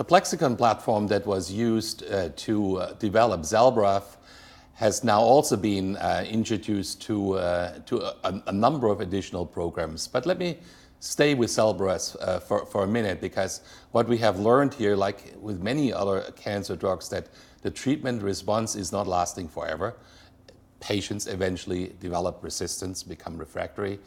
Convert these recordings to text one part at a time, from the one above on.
The Plexxikon platform that was used to develop Zelbraf has now also been introduced to a number of additional programs. But let me stay with Zelbraf for a minute, because what we have learned here, like with many other cancer drugs, that the treatment response is not lasting forever. Patients eventually develop resistance, become refractory.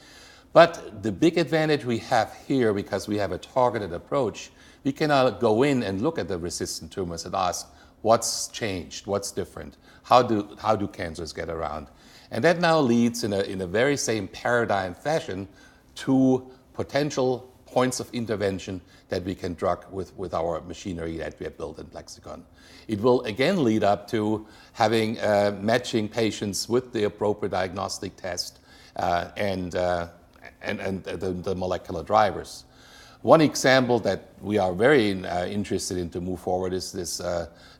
But the big advantage we have here, because we have a targeted approach, we can now go in and look at the resistant tumors and ask, what's changed, what's different, how do cancers get around? And that now leads in a very same paradigm fashion to potential points of intervention that we can drug with our machinery that we have built in Plexxikon. It will again lead up to having matching patients with the appropriate diagnostic test and the molecular drivers. One example that we are very interested in to move forward is this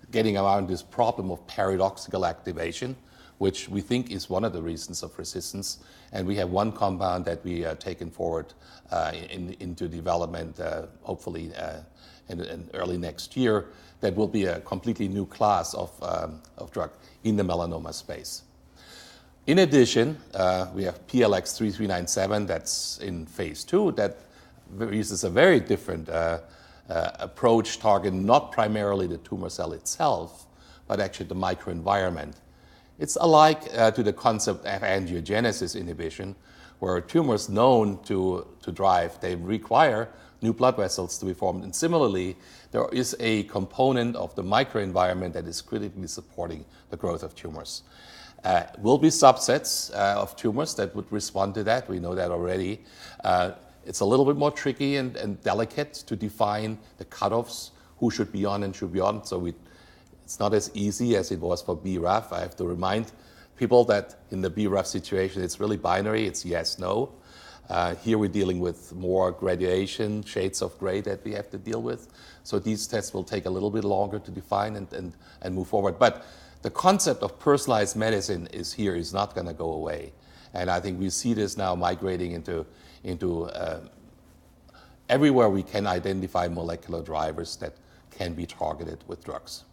getting around this problem of paradoxical activation, which we think is one of the reasons of resistance. And we have one compound that we are taken forward into development, hopefully in early next year, that will be a completely new class of drug in the melanoma space. In addition, we have PLX3397 that's in phase 2 that uses a very different approach, targeting not primarily the tumor cell itself, but actually the microenvironment. It's alike to the concept of angiogenesis inhibition, where tumors known to drive, they require new blood vessels to be formed. And similarly, there is a component of the microenvironment that is critically supporting the growth of tumors. Will be subsets of tumors that would respond to that. We know that already. It's a little bit more tricky and delicate to define the cutoffs, who should be on and should be on. So it's not as easy as it was for BRAF. I have to remind people that in the BRAF situation, it's really binary. It's yes, no. Here we're dealing with more graduation, shades of gray that we have to deal with. So these tests will take a little bit longer to define and move forward. But the concept of personalized medicine is not going to go away. And I think we see this now migrating into everywhere we can identify molecular drivers that can be targeted with drugs.